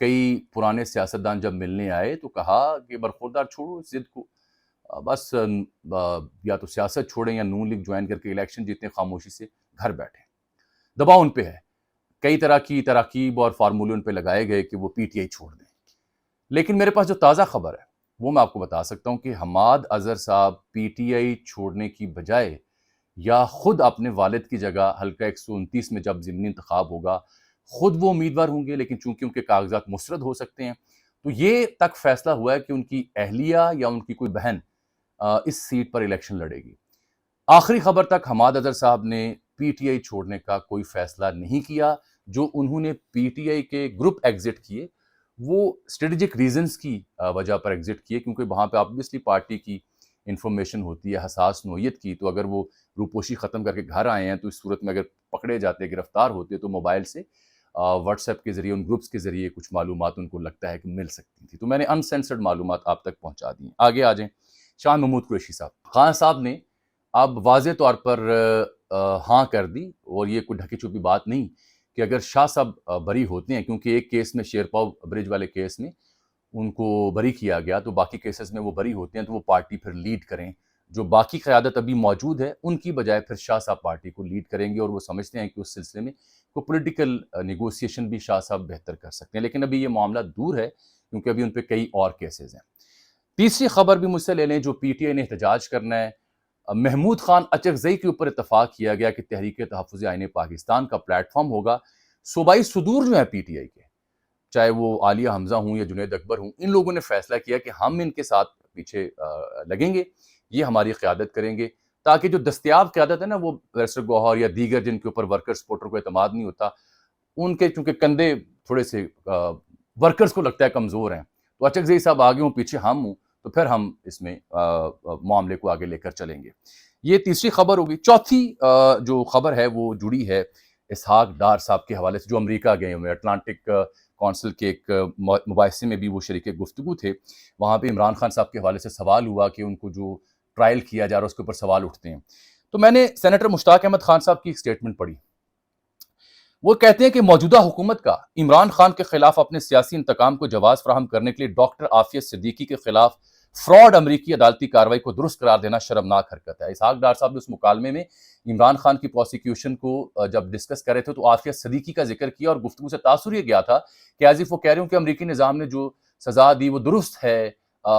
کئی پرانے سیاستدان جب ملنے آئے تو کہا کہ برخوردار چھوڑو اس ضد کو، بس یا تو سیاست چھوڑیں یا نون لیگ جوائن کر کے الیکشن جیتیں، خاموشی سے گھر بیٹھیں۔ دباؤ ان پہ ہے، کئی طرح کی تراکیب اور فارمولے ان پہ لگائے گئے کہ وہ پی ٹی آئی چھوڑ دیں۔ لیکن میرے پاس جو تازہ خبر ہے وہ میں آپ کو بتا سکتا ہوں کہ حماد اظہر صاحب پی ٹی آئی چھوڑنے کی بجائے یا خود اپنے والد کی جگہ حلقہ 129 میں جب ضمنی انتخاب ہوگا خود وہ امیدوار ہوں گے، لیکن چونکہ ان کے کاغذات مسترد ہو سکتے ہیں تو یہ تک فیصلہ ہوا ہے کہ ان کی اہلیہ یا ان کی کوئی بہن اس سیٹ پر الیکشن لڑے گی۔ آخری خبر تک حماد اظہر صاحب نے پی ٹی آئی چھوڑنے کا کوئی فیصلہ نہیں کیا۔ جو انہوں نے پی ٹی آئی کے گروپ ایگزٹ کیے وہ اسٹریٹجک ریزنز کی وجہ پر ایگزٹ کیے، کیونکہ وہاں پہ آبویسلی پارٹی کی انفارمیشن ہوتی ہے حساس نوعیت کی، تو اگر وہ روپوشی ختم کر کے گھر آئے ہیں تو اس صورت میں اگر پکڑے جاتے گرفتار ہوتے تو موبائل سے واٹس ایپ کے ذریعے ان گروپس کے ذریعے کچھ معلومات ان کو لگتا ہے کہ مل سکتی تھی، تو میں نے انسینسرڈ معلومات آپ تک پہنچا دی ہیں۔ آگے آ جائیں، شاہ محمود قریشی صاحب، خان صاحب نے اب واضح طور پر ہاں کر دی، اور یہ کوئی ڈھکی چھپی بات نہیں کہ اگر شاہ صاحب بری ہوتے ہیں، کیونکہ ایک کیس میں شیرپاؤ برج والے کیس میں ان کو بری کیا گیا تو باقی کیسز میں وہ بری ہوتے ہیں تو وہ پارٹی پھر لیڈ کریں، جو باقی قیادت ابھی موجود ہے ان کی بجائے پھر شاہ صاحب پارٹی کو لیڈ کریں گے، اور وہ سمجھتے ہیں کہ اس سلسلے میں کوئی پولیٹیکل نیگوسیشن بھی شاہ صاحب بہتر کر سکتے ہیں، لیکن ابھی یہ معاملہ دور ہے کیونکہ ابھی ان پہ کئی اور کیسز ہیں۔ تیسری خبر بھی مجھ سے لے لیں، جو پی ٹی آئی نے احتجاج کرنا ہے، محمود خان اچکزئی کے اوپر اتفاق کیا گیا کہ تحریک تحفظ آئین پاکستان کا پلیٹ فارم ہوگا۔ صوبائی صدور جو ہے پی ٹی آئی کے، چاہے وہ عالیہ حمزہ ہوں یا جنید اکبر ہوں، ان لوگوں نے فیصلہ کیا کہ ہم ان کے ساتھ پیچھے لگیں گے، یہ ہماری قیادت کریں گے، تاکہ جو دستیاب قیادت ہے نا، وہ بیرسٹر گوہر یا دیگر جن کے اوپر ورکر سپورٹر کو اعتماد نہیں ہوتا، ان کے چونکہ کندھے تھوڑے سے ورکرز کو لگتا ہے کمزور ہیں، تو اچکزئی صاحب آگے ہوں پیچھے ہم ہوں، تو پھر ہم اس میں معاملے کو آگے لے کر چلیں گے۔ یہ تیسری خبر ہوگی۔ چوتھی جو خبر ہے وہ جڑی ہے اسحاق ڈار صاحب کے حوالے سے، جو امریکہ گئے ہوئے، اٹلانٹک کونسل کے ایک مباحثے میں بھی وہ شریک گفتگو تھے، وہاں پہ عمران خان صاحب کے حوالے سے سوال ہوا کہ ان کو جو ٹرائل کیا جا رہا ہے اس کے اوپر سوال اٹھتے ہیں، تو میں نے سینیٹر مشتاق احمد خان صاحب کی ایک سٹیٹمنٹ پڑھی۔ وہ کہتے ہیں کہ موجودہ حکومت کا عمران خان کے خلاف اپنے سیاسی انتقام کو جواز فراہم کرنے کے لیے ڈاکٹر عافیت صدیقی کے خلاف فراڈ امریکی عدالتی کارروائی کو درست قرار دینا شرمناک حرکت ہے۔ اسحاق ڈار صاحب نے اس مکالمے میں عمران خان کی پروسیکیوشن کو جب ڈسکس کر رہے تھے تو عافیت صدیقی کا ذکر کیا، اور گفتگو سے تاثر یہ گیا تھا کہ ایز اف وہ کہہ رہے ہوں کہ امریکی نظام نے جو سزا دی وہ درست ہے،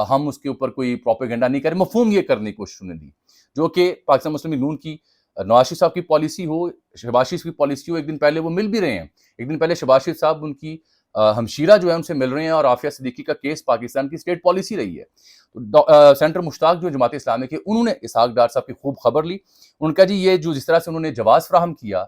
ہم اس کے اوپر کوئی پروپیگنڈا نہیں کریں، مفہوم یہ کرنے کی کوشش انہوں نے دی، جو کہ پاکستان مسلم لیگ نون کی نواز شریف صاحب کی پالیسی ہو، شہباز شریف کی پالیسی ہو۔ ایک دن پہلے وہ مل بھی رہے ہیں، ایک دن پہلے شہباز شریف صاحب ان کی ہمشیرہ جو ہے ان سے مل رہے ہیں، اور عافیہ صدیقی کا کیس پاکستان کی اسٹیٹ پالیسی رہی ہے۔ تو سینٹر مشتاق جو جماعت اسلامی کے، انہوں نے اسحاق ڈار صاحب کی خوب خبر لی، ان کا جی یہ جو جس طرح سے انہوں نے جواز فراہم کیا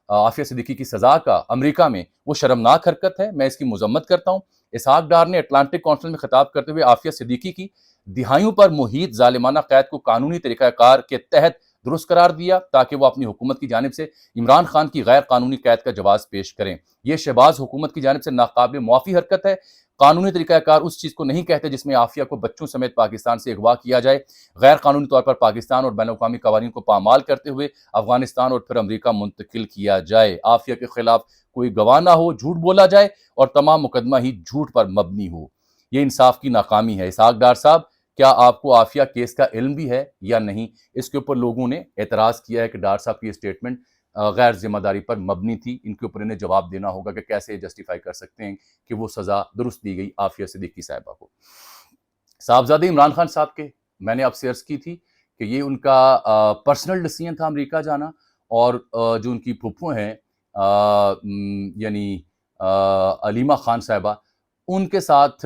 عافیہ صدیقی کی سزا کا امریکہ میں، وہ شرمناک حرکت ہے، میں اس کی مذمت کرتا ہوں۔ اسحاق ڈار نے اٹلانٹک کونسل میں خطاب کرتے ہوئے عافیہ صدیقی کی دہائیوں پر محیط ظالمانہ قید کو قانونی طریقہ کار کے تحت درست قرار دیا، تاکہ وہ اپنی حکومت کی جانب سے عمران خان کی غیر قانونی قید کا جواز پیش کریں۔ یہ شہباز حکومت کی جانب سے ناقابل معافی حرکت ہے۔ قانونی طریقہ کار اس چیز کو نہیں کہتے جس میں عافیہ کو بچوں سمیت پاکستان سے اغوا کیا جائے، غیر قانونی طور پر پاکستان اور بین الاقوامی قوانین کو پامال کرتے ہوئے افغانستان اور پھر امریکہ منتقل کیا جائے، عافیہ کے خلاف کوئی گواہ نہ ہو، جھوٹ بولا جائے اور تمام مقدمہ ہی جھوٹ پر مبنی ہو۔ یہ انصاف کی ناکامی ہے۔ اسحاق ڈار صاحب، کیا آپ کو عافیہ کیس کا علم بھی ہے یا نہیں؟ اس کے اوپر لوگوں نے اعتراض کیا ہے کہ ڈار صاحب کی یہ سٹیٹمنٹ غیر ذمہ داری پر مبنی تھی، ان کے اوپر انہیں جواب دینا ہوگا کہ کیسے جسٹیفائی کر سکتے ہیں کہ وہ سزا درست دی گئی عافیہ صدیقی صاحبہ کو۔ صاحبزادے عمران خان صاحب کے، میں نے آپ سے عرض کی تھی کہ یہ ان کا پرسنل ڈیسیژن تھا امریکہ جانا، اور جو ان کی پھپھو ہیں یعنی علیمہ خان صاحبہ، ان کے ساتھ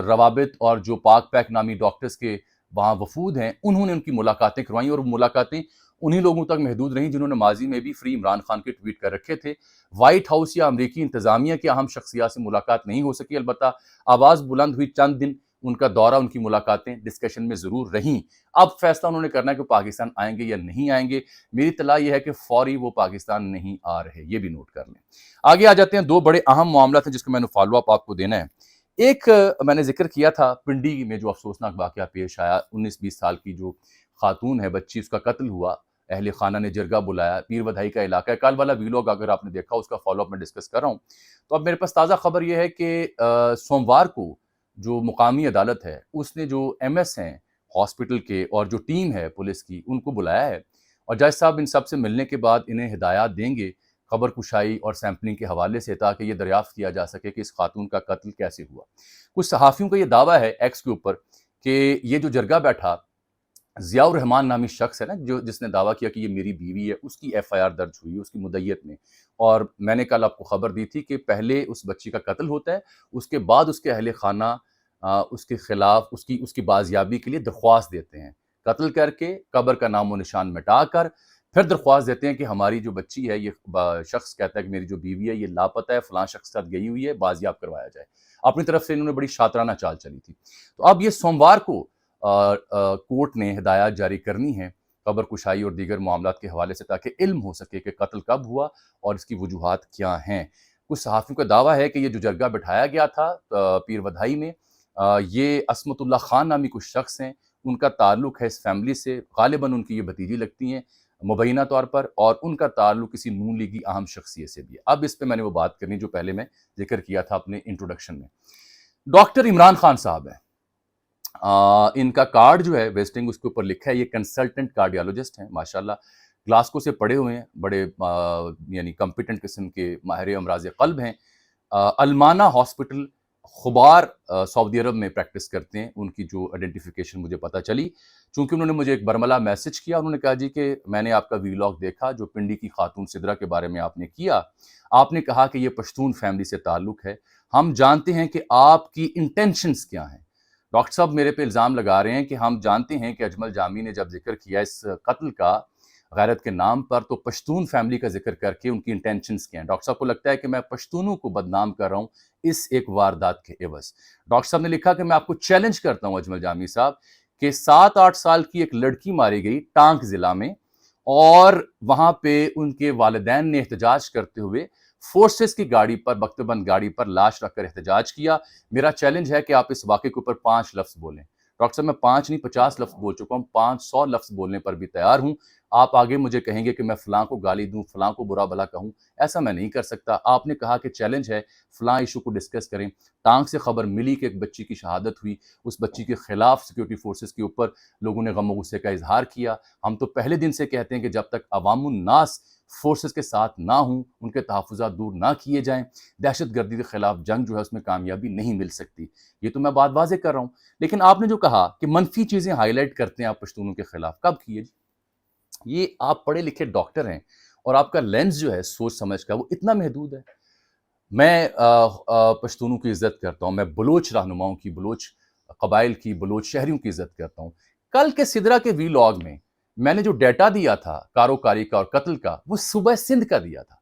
روابط اور جو پاک پیک نامی ڈاکٹرز کے وہاں وفود ہیں، انہوں نے ان کی ملاقاتیں کروائیں، اور ملاقاتیں انہی لوگوں تک محدود رہیں جنہوں نے ماضی میں بھی فری عمران خان کے ٹویٹ کر رکھے تھے۔ وائٹ ہاؤس یا امریکی انتظامیہ کی اہم شخصیات سے ملاقات نہیں ہو سکی، البتہ آواز بلند ہوئی چند دن ان کا دورہ، ان کی ملاقاتیں ڈسکشن میں ضرور رہیں۔ اب فیصلہ انہوں نے کرنا ہے کہ پاکستان آئیں گے یا نہیں آئیں گے۔ میری اطلاع یہ ہے کہ فوری وہ پاکستان نہیں آ رہے، یہ بھی نوٹ کر لیں۔ آگے آ جاتے ہیں، دو بڑے اہم معاملات ہیں جس کو میں نے فالو اپ آپ کو دینا ہے۔ ایک میں نے ذکر کیا تھا پنڈی میں جو افسوسناک واقعہ پیش آیا، 19-20 سال کی جو خاتون ہے، بچی، اس کا قتل ہوا اہل خانہ نے جرگہ بلایا، پیر ودھائی کا علاقہ ہے، کل والا ویلاگ اگر آپ نے دیکھا اس کا فالو اپ میں ڈسکس کر رہا ہوں۔ تو اب میرے پاس تازہ خبر یہ ہے کہ سوموار کو جو مقامی عدالت ہے اس نے جو ایم ایس ہیں ہاسپٹل کے اور جو ٹیم ہے پولیس کی ان کو بلایا ہے، اور جج صاحب ان سب سے ملنے کے بعد انہیں ہدایات دیں گے خبر کشائی اور سیمپلنگ کے حوالے سے، تاکہ یہ دریافت کیا جا سکے کہ اس خاتون کا قتل کیسے ہوا۔ کچھ صحافیوں کا یہ دعویٰ ہے ایکس کے اوپر کہ یہ جو جرگہ بیٹھا ضیاء الرحمان نامی شخص ہے نا، جس نے دعویٰ کیا کہ یہ میری بیوی ہے، اس کی ایف آئی آر درج ہوئی اس کی مدعیت میں، اور میں نے کل آپ کو خبر دی تھی کہ پہلے اس بچی کا قتل ہوتا ہے، اس کے بعد اس کے اہل خانہ اس کے خلاف اس کی بازیابی کے لیے درخواست دیتے ہیں، قتل کر کے قبر کا نام و نشان مٹا کر پھر درخواست دیتے ہیں کہ ہماری جو بچی ہے، یہ شخص کہتا ہے کہ میری جو بیوی ہے یہ لاپتہ ہے، فلاں شخص کے ساتھ گئی ہوئی ہے، بازیاب کروایا جائے۔ اپنی طرف سے انہوں نے بڑی شاطرانہ چال چلی تھی۔ تو اب یہ سوموار کو کورٹ نے ہدایات جاری کرنی ہے قبر کشائی اور دیگر معاملات کے حوالے سے، تاکہ علم ہو سکے کہ قتل کب ہوا اور اس کی وجوہات کیا ہیں۔ کچھ صحافیوں کا دعویٰ ہے کہ یہ جو جرگہ بٹھایا گیا تھا پیر ودھائی میں، یہ عصمت اللہ خان نامی کچھ شخص ہیں، ان کا تعلق ہے اس فیملی سے، غالباً ان کی یہ بھتیجی لگتی ہیں مبینہ طور پر، اور ان کا تعلق کسی نون لیگی اہم شخصیت سے بھی ہے۔ اب اس پہ میں نے وہ بات کرنی جو پہلے میں ذکر کیا تھا اپنے انٹروڈکشن میں۔ ڈاکٹر عمران خان صاحب ہیں، ان کا کارڈ جو ہے ویسٹنگ اس کے اوپر لکھا ہے، یہ کنسلٹنٹ کارڈیالوجسٹ ہیں ماشاءاللہ، گلاسکو سے پڑھے ہوئے ہیں، بڑے یعنی کمپیٹنٹ قسم کے ماہر امراض قلب ہیں، المانا ہاسپٹل خبار سعودی عرب میں پریکٹس کرتے ہیں۔ ان کی جو آئیڈینٹیفیکیشن مجھے پتہ چلی، چونکہ انہوں نے مجھے ایک برملا میسج کیا، انہوں نے کہا جی کہ میں نے آپ کا ویلاگ دیکھا جو پنڈی کی خاتون سدرہ کے بارے میں آپ نے کیا، آپ نے کہا کہ یہ پشتون فیملی سے تعلق ہے، ہم جانتے ہیں کہ آپ کی انٹینشنز کیا ہیں۔ ڈاکٹر صاحب میرے پہ الزام لگا رہے ہیں کہ ہم جانتے ہیں کہ اجمل جامی نے جب ذکر کیا اس قتل کا غیرت کے نام پر، تو پشتون فیملی کا ذکر کر کے ان کی انٹینشنز کیا ہیں۔ ڈاکٹر صاحب کو لگتا ہے کہ میں پشتونوں کو بدنام کر رہا ہوں اس ایک واردات کے عوض۔ ڈاکٹر صاحب نے لکھا کہ میں آپ کو چیلنج کرتا ہوں اجمل جامی صاحب کہ 7-8 سال کی ایک لڑکی ماری گئی ٹانک ضلع میں، اور وہاں پہ ان کے والدین نے احتجاج کرتے ہوئے فورسز کی گاڑی پر، بخت بند گاڑی پر لاش رکھ کر احتجاج کیا۔ میرا چیلنج ہے کہ آپ اس واقعے کے اوپر 5 لفظ بولیں۔ ڈاکٹر صاحب میں 5 نہیں 50 لفظ بول چکا ہوں، 500 لفظ بولنے پر بھی تیار ہوں۔ آپ آگے مجھے کہیں گے کہ میں فلاں کو گالی دوں، فلاں کو برا بھلا کہوں، ایسا میں نہیں کر سکتا۔ آپ نے کہا کہ چیلنج ہے فلاں ایشو کو ڈسکس کریں، ٹانک سے خبر ملی کہ ایک بچی کی شہادت ہوئی، اس بچی کے خلاف سیکیورٹی فورسز کے اوپر لوگوں نے غم و غصے کا اظہار کیا۔ ہم تو پہلے دن سے کہتے ہیں کہ جب تک عوام الناس فورسز کے ساتھ نہ ہوں، ان کے تحفظات دور نہ کیے جائیں، دہشت گردی کے خلاف جنگ جو ہے اس میں کامیابی نہیں مل سکتی۔ یہ تو میں بات واضح کر رہا ہوں، لیکن آپ نے جو کہا کہ منفی چیزیں ہائی لائٹ کرتے ہیں آپ پشتونوں کے خلاف، کب کیے جی؟ یہ آپ پڑھے لکھے ڈاکٹر ہیں اور آپ کا لینس جو ہے سوچ سمجھ کا وہ اتنا محدود ہے۔ میں پشتونوں کی عزت کرتا ہوں، میں بلوچ رہنماؤں کی، بلوچ قبائل کی، بلوچ شہریوں کی عزت کرتا ہوں۔ کل کے سدرہ کے ویلاگ میں نے جو ڈیٹا دیا تھا کاروکاری کا اور قتل کا، وہ صوبہ سندھ کا دیا تھا۔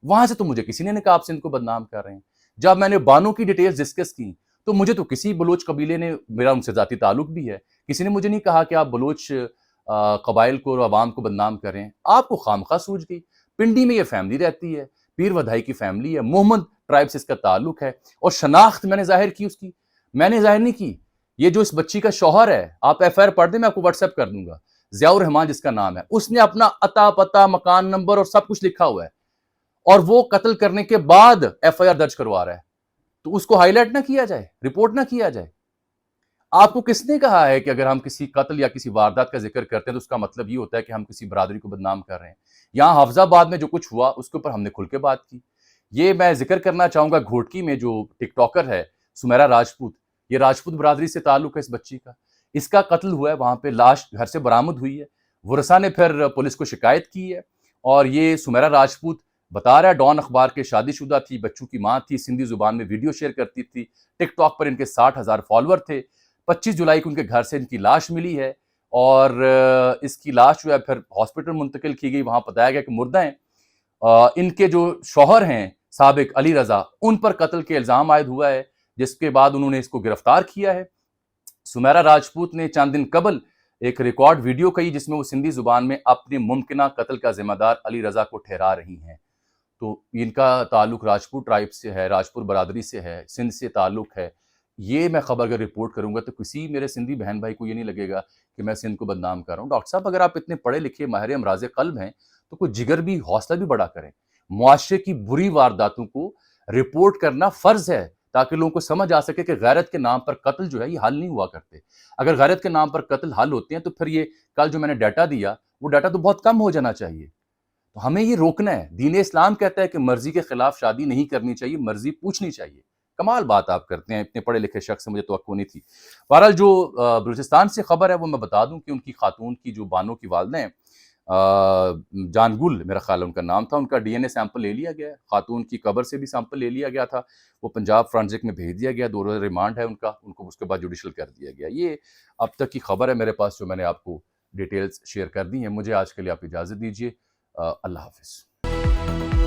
وہاں سے تو مجھے کسی نے کہا آپ سندھ کو بدنام کر رہے ہیں۔ جب میں نے بانوں کی ڈیٹیلز ڈسکس کی تو مجھے تو کسی بلوچ قبیلے نے، میرا ان سے ذاتی تعلق بھی ہے، کسی نے مجھے نہیں کہا کہ آپ بلوچ قبائل کو اور عوام کو بدنام کر رہے ہیں۔ آپ کو خامخواہ سوچ گئی۔ پنڈی میں یہ فیملی رہتی ہے، پیر ودھائی کی فیملی ہے، محمد ٹرائب سے اس کا تعلق ہے، اور شناخت میں نے ظاہر کی اس کی، میں نے ظاہر نہیں کی۔ یہ جو اس بچی کا شوہر ہے، آپ ایف آئی آر پڑھ دیں، میں آپ کو واٹس ایپ کر دوں گا، ضیاء الرحمان جس کا نام ہے، اس نے اپنا عطا پتہ مکان نمبر اور سب کچھ لکھا ہوا ہے، اور وہ قتل کرنے کے بعد ایف آئی آر درج کروا رہا ہے، تو اس کو ہائی لائٹ نہ کیا جائے، رپورٹ نہ کیا جائے۔ آپ کو کس نے کہا ہے کہ اگر ہم کسی قتل یا کسی واردات کا ذکر کرتے ہیں تو اس کا مطلب یہ ہوتا ہے کہ ہم کسی برادری کو بدنام کر رہے ہیں؟ یہاں حافظ آباد میں جو کچھ ہوا اس کے اوپر ہم نے کھل کے بات کی۔ یہ میں ذکر کرنا چاہوں گا گھوٹکی میں جو ٹک ٹاکر ہے سمیرہ راجپوت، یہ راجپوت برادری سے تعلق ہے اس بچی کا، اس کا قتل ہوا ہے، وہاں پہ لاش گھر سے برآمد ہوئی ہے، ورثاء نے پھر پولیس کو شکایت کی ہے، اور یہ سمیرہ راجپوت بتا رہا ہے ڈان اخبار کے شادی شدہ تھی، بچوں کی ماں تھی، سندھی زبان میں ویڈیو شیئر کرتی تھی، ٹک ٹاک پر ان کے 60,000 فالوور تھے۔ 25 جولائی کو ان کے گھر سے ان کی لاش ملی ہے، اور اس کی لاش جو ہے پھر ہاسپٹل منتقل کی گئی، وہاں بتایا گیا کہ مردہ ہیں۔ ان کے جو شوہر ہیں سابق علی رضا، ان پر قتل کے الزام عائد ہوا ہے، جس کے بعد انہوں نے اس کو گرفتار کیا ہے۔ سمیرہ راجپوت نے چند دن قبل ایک ریکارڈ ویڈیو کہی جس میں وہ سندھی زبان میں اپنے ممکنہ قتل کا ذمہ دار علی رضا کو ٹھہرا رہی ہیں۔ تو ان کا تعلق راجپوت ٹرائب سے ہے، راجپور برادری سے ہے، سندھ سے تعلق ہے۔ یہ میں خبر اگر رپورٹ کروں گا تو کسی میرے سندھی بہن بھائی کو یہ نہیں لگے گا کہ میں سندھ کو بدنام کر رہا ہوں. ڈاکٹر صاحب اگر آپ اتنے پڑھے لکھے ماہر امراض قلب ہیں تو کوئی جگر بھی حوصلہ بھی بڑا کریں. معاشرے کی بری وارداتوں کو رپورٹ کرنا فرض ہے تاکہ لوگوں کو سمجھ آ سکے کہ غیرت کے نام پر قتل جو ہے یہ حل نہیں ہوا کرتے. اگر غیرت کے نام پر قتل حل ہوتے ہیں تو پھر یہ کل جو میں نے ڈیٹا دیا وہ ڈیٹا تو بہت کم ہو جانا چاہیے. تو ہمیں یہ روکنا ہے. دین اسلام کہتا ہے کہ مرضی کے خلاف شادی نہیں کرنی چاہیے, مرضی پوچھنی چاہیے. کمال بات آپ کرتے ہیں, اتنے پڑھے لکھے شخص سے مجھے توقع نہیں تھی. بہرحال جو بلوچستان سے خبر ہے وہ میں بتا دوں کہ ان کی خاتون کی جو بانو کی والدہ ہیں, جان گل میرا خیال ہے ان کا نام تھا, ان کا ڈی این اے سیمپل لے لیا گیا ہے. خاتون کی قبر سے بھی سیمپل لے لیا گیا تھا, وہ پنجاب فرانزک میں بھیج دیا گیا, 2 روز ریمانڈ ہے ان کا, ان کو اس کے بعد جوڈیشل کر دیا گیا. یہ اب تک کی خبر ہے میرے پاس جو میں نے آپ کو ڈیٹیلز شیئر کر دی ہیں. مجھے آج کے لیے آپ اجازت دیجیے. اللہ حافظ.